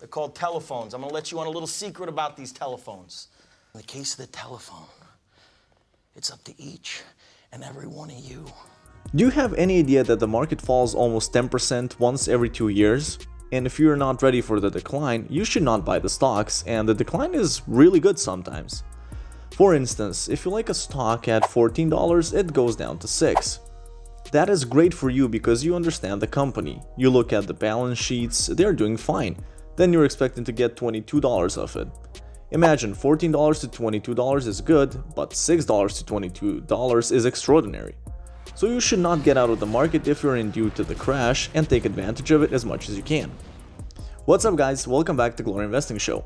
They're called telephones. I'm gonna let you on a little secret about these telephones. In the case of the telephone, it's up to each and every one of you. Do you have any idea that the market falls almost 10% once every 2 years? And if you're not ready for the decline, you should not buy the stocks, and the decline is really good sometimes. For instance, if you like a stock at $14, it goes down to $6. That is great for you because you understand the company. You look at the balance sheets, they're doing fine. Then you're expecting to get $22 of it. Imagine $14 to $22 is good, but $6 to $22 is extraordinary. So you should not get out of the market if you're in due to the crash and take advantage of it as much as you can. What's up guys, welcome back to Glory Investing Show.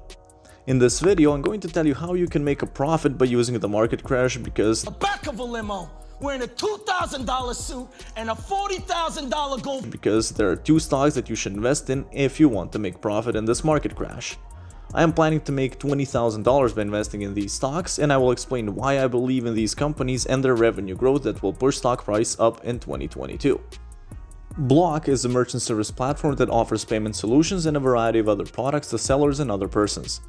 In this video, I'm going to tell you how you can make a profit by using the market crash because The back of a limo, wearing a $2,000 suit and a $40,000 gold. Because there are two stocks that you should invest in if you want to make profit in this market crash. I am planning to make $20,000 by investing in these stocks, and I will explain why I believe in these companies and their revenue growth that will push stock price up in 2022. Block is a merchant service platform that offers payment solutions and a variety of other products to sellers and other persons.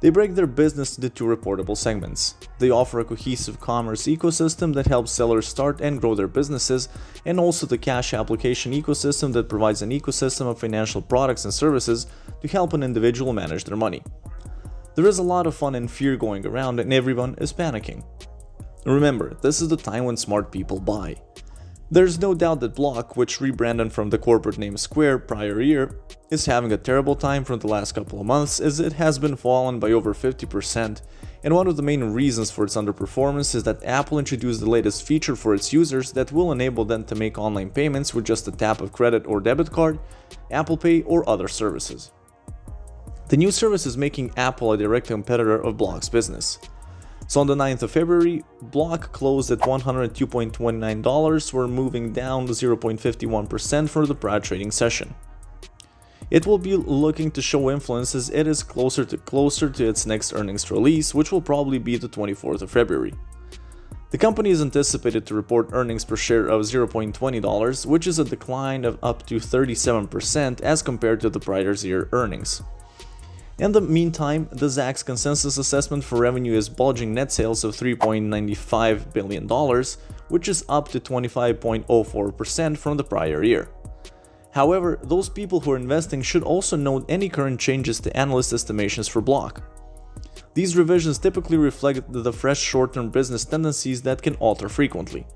They break their business into two reportable segments. They offer a cohesive commerce ecosystem that helps sellers start and grow their businesses, and also the cash application ecosystem that provides an ecosystem of financial products and services to help an individual manage their money. There is a lot of fun and fear going around, and everyone is panicking. Remember, this is the time when smart people buy. There's no doubt that Block, which rebranded from the corporate name Square prior year, is having a terrible time for the last couple of months as it has been fallen by over 50%, and one of the main reasons for its underperformance is that Apple introduced the latest feature for its users that will enable them to make online payments with just a tap of credit or debit card, Apple Pay, or other services. The new service is making Apple a direct competitor of Block's business. So on the 9th of February, Block closed at $102.29, we're moving down 0.51% for the prior trading session. It will be looking to show influence as it is closer to its next earnings release, which will probably be the 24th of February. The company is anticipated to report earnings per share of $0.20, which is a decline of up to 37% as compared to the prior year earnings. In the meantime, the Zacks consensus assessment for revenue is bulging net sales of $3.95 billion, which is up to 25.04% from the prior year. However, those people who are investing should also note any current changes to analyst estimations for Block. These revisions typically reflect the fresh short-term business tendencies that can alter frequently.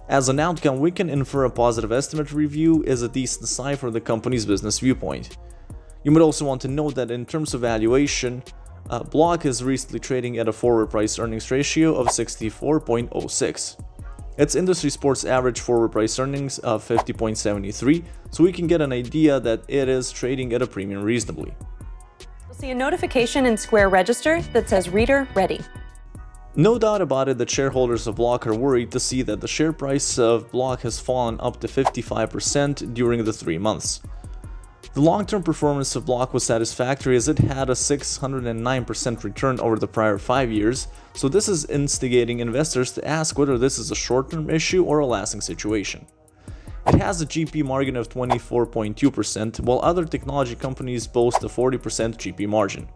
As an outcome, we can infer a positive estimate review is a decent sign for the company's business viewpoint. You might also want to note that in terms of valuation, Block is recently trading at a forward price earnings ratio of 64.06. Its industry sports average forward price earnings of 50.73, so we can get an idea that it is trading at a premium reasonably. You'll see a notification in Square Register that says Reader Ready. No doubt about it that shareholders of Block are worried to see that the share price of Block has fallen up to 55% during the 3 months. The long-term performance of Block was satisfactory as it had a 609% return over the prior 5 years, so this is instigating investors to ask whether this is a short-term issue or a lasting situation. It has a GP margin of 24.2%, while other technology companies boast a 40% GP margin.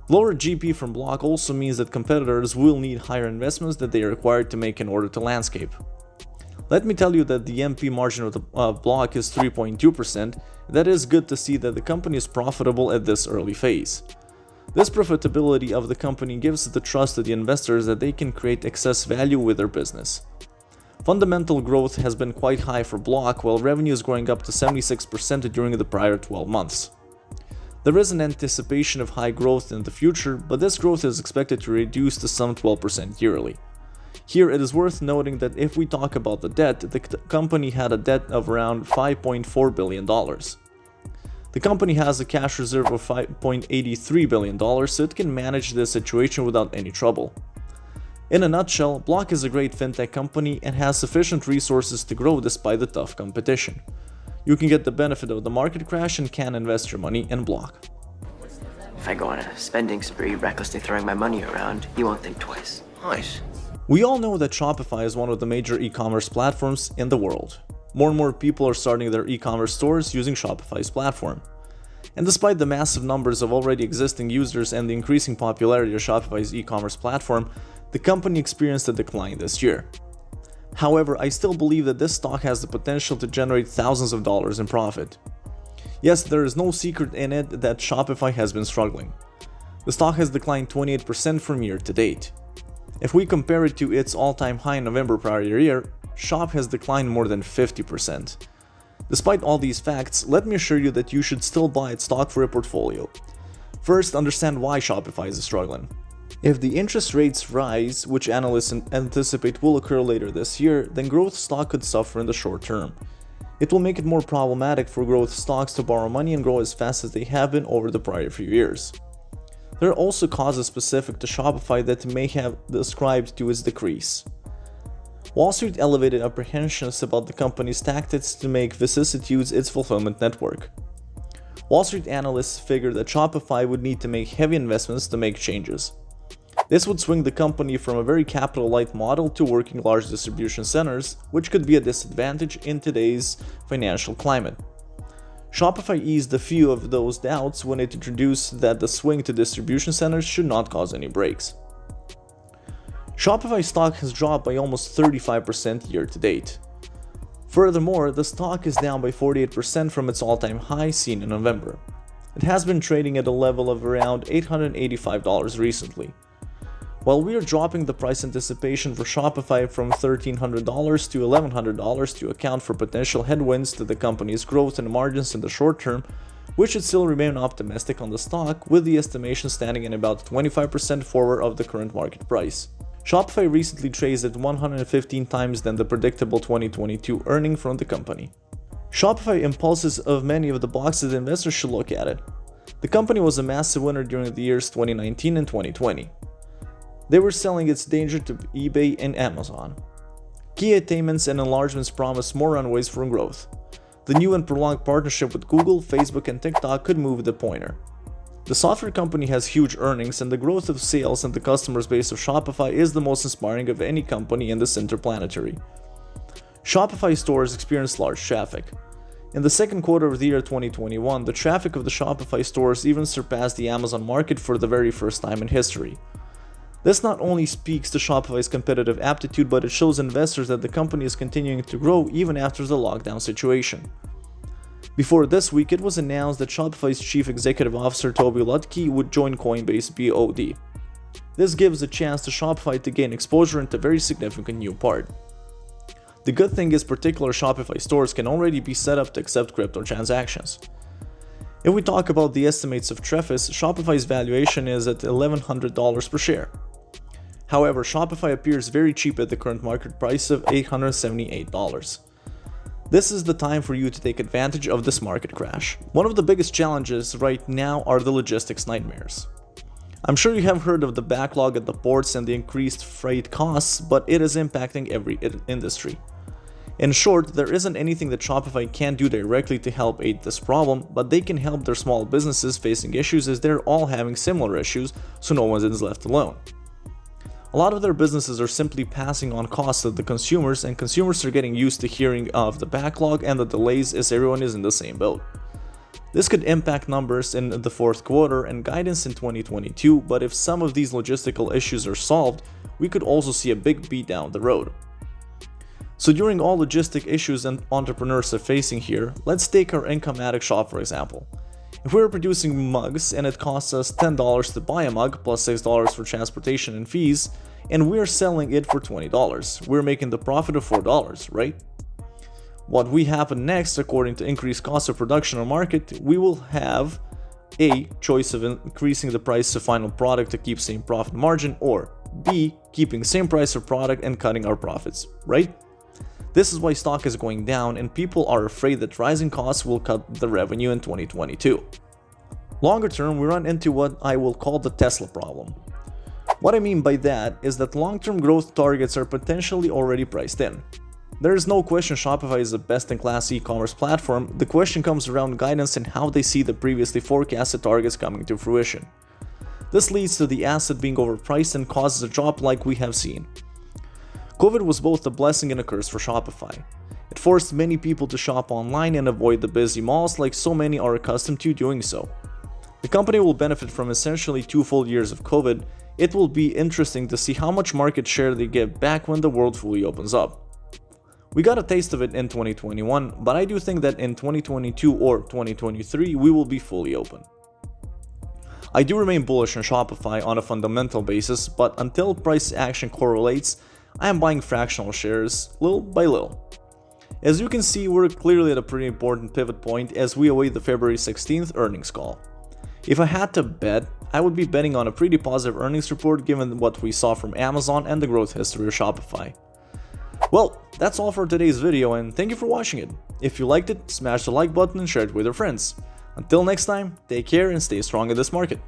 Lower GP from Block also means that competitors will need higher investments that they are required to make in order to landscape. Let me tell you that the MP margin of the Block is 3.2%. That is good to see that the company is profitable at this early phase. This profitability of the company gives the trust to the investors that they can create excess value with their business. Fundamental growth has been quite high for Block, while revenue is growing up to 76% during the prior 12 months. There is an anticipation of high growth in the future, but this growth is expected to reduce to some 12% yearly. Here it is worth noting that if we talk about the debt, the company had a debt of around $5.4 billion. The company has a cash reserve of $5.83 billion, so it can manage this situation without any trouble. In a nutshell, Block is a great fintech company and has sufficient resources to grow despite the tough competition. You can get the benefit of the market crash and can invest your money in Block. If I go on a spending spree, recklessly throwing my money around, you won't think twice. Nice. We all know that Shopify is one of the major e-commerce platforms in the world. More and more people are starting their e-commerce stores using Shopify's platform. And despite the massive numbers of already existing users and the increasing popularity of Shopify's e-commerce platform, the company experienced a decline this year. However, I still believe that this stock has the potential to generate thousands of dollars in profit. Yes, there is no secret in it that Shopify has been struggling. The stock has declined 28% from year to date. If we compare it to its all-time high in November prior year, Shop has declined more than 50%. Despite all these facts, let me assure you that you should still buy its stock for your portfolio. First, understand why Shopify is struggling. If the interest rates rise, which analysts anticipate will occur later this year, then growth stock could suffer in the short term. It will make it more problematic for growth stocks to borrow money and grow as fast as they have been over the prior few years. There are also causes specific to Shopify that may have ascribed to its decrease. Wall Street elevated apprehensions about the company's tactics to make vicissitudes its fulfillment network. Wall Street analysts figured that Shopify would need to make heavy investments to make changes. This would swing the company from a very capital-light model to working large distribution centers, which could be a disadvantage in today's financial climate. Shopify eased a few of those doubts when it introduced that the swing to distribution centers should not cause any breaks. Shopify stock has dropped by almost 35% year to date. Furthermore, the stock is down by 48% from its all-time high seen in November. It has been trading at a level of around $885 recently. While we are dropping the price anticipation for Shopify from $1,300 to $1,100 to account for potential headwinds to the company's growth and margins in the short term, we should still remain optimistic on the stock, with the estimation standing at about 25% forward of the current market price. Shopify recently trades at 115 times than the predictable 2022 earning from the company. Shopify impulses of many of the boxes investors should look at it. The company was a massive winner during the years 2019 and 2020. They were selling its danger to eBay and Amazon. Key attainments and enlargements promise more runways for growth. The new and prolonged partnership with Google, Facebook, and TikTok could move the pointer. The software company has huge earnings, and the growth of sales and the customer base of Shopify is the most inspiring of any company in this interplanetary. Shopify stores experienced large traffic. In the second quarter of the year 2021, the traffic of the Shopify stores even surpassed the Amazon market for the very first time in history. This not only speaks to Shopify's competitive aptitude, but it shows investors that the company is continuing to grow even after the lockdown situation. Before this week, it was announced that Shopify's Chief Executive Officer Toby Lutke would join Coinbase BOD. This gives a chance to Shopify to gain exposure into a very significant new part. The good thing is particular Shopify stores can already be set up to accept crypto transactions. If we talk about the estimates of Trefis, Shopify's valuation is at $1,100 per share. However, Shopify appears very cheap at the current market price of $878. This is the time for you to take advantage of this market crash. One of the biggest challenges right now are the logistics nightmares. I'm sure you have heard of the backlog at the ports and the increased freight costs, but it is impacting every industry. In short, there isn't anything that Shopify can do directly to help aid this problem, but they can help their small businesses facing issues as they're all having similar issues, so no one is left alone. A lot of their businesses are simply passing on costs to the consumers, and consumers are getting used to hearing of the backlog and the delays as everyone is in the same boat. This could impact numbers in the fourth quarter and guidance in 2022, but if some of these logistical issues are solved, we could also see a big beat down the road. So during all logistic issues and entrepreneurs are facing here, let's take our income addict shop for example. If we're producing mugs and it costs us $10 to buy a mug plus $6 for transportation and fees, and we're selling it for $20, we're making the profit of $4, right? What will happen next, according to increased cost of production or market, we will have A, choice of increasing the price of final product to keep same profit margin, or B, keeping same price of product and cutting our profits, right? This is why stock is going down, and people are afraid that rising costs will cut the revenue in 2022. Longer term, we run into what I will call the Tesla problem. What I mean by that is that long-term growth targets are potentially already priced in. There is no question Shopify is a best-in-class e-commerce platform. The question comes around guidance and how they see the previously forecasted targets coming to fruition. This leads to the asset being overpriced and causes a drop like we have seen. COVID was both a blessing and a curse for Shopify. It It forced many people to shop online and avoid the busy malls like so many are accustomed to doing so. The company will benefit from essentially 2 full years of COVID. It will be interesting to see how much market share they get back when the world fully opens up. We got a taste of it in 2021, but I do think that in 2022 or 2023 we will be fully open. I do remain bullish on Shopify on a fundamental basis, but until price action correlates, I am buying fractional shares little by little. As you can see, we're clearly at a pretty important pivot point as we await the February 16th earnings call. If I had to bet, I would be betting on a pretty positive earnings report given what we saw from Amazon and the growth history of Shopify. Well, that's all for today's video and thank you for watching it. If you liked it, smash the like button and share it with your friends. Until next time, take care and stay strong in this market.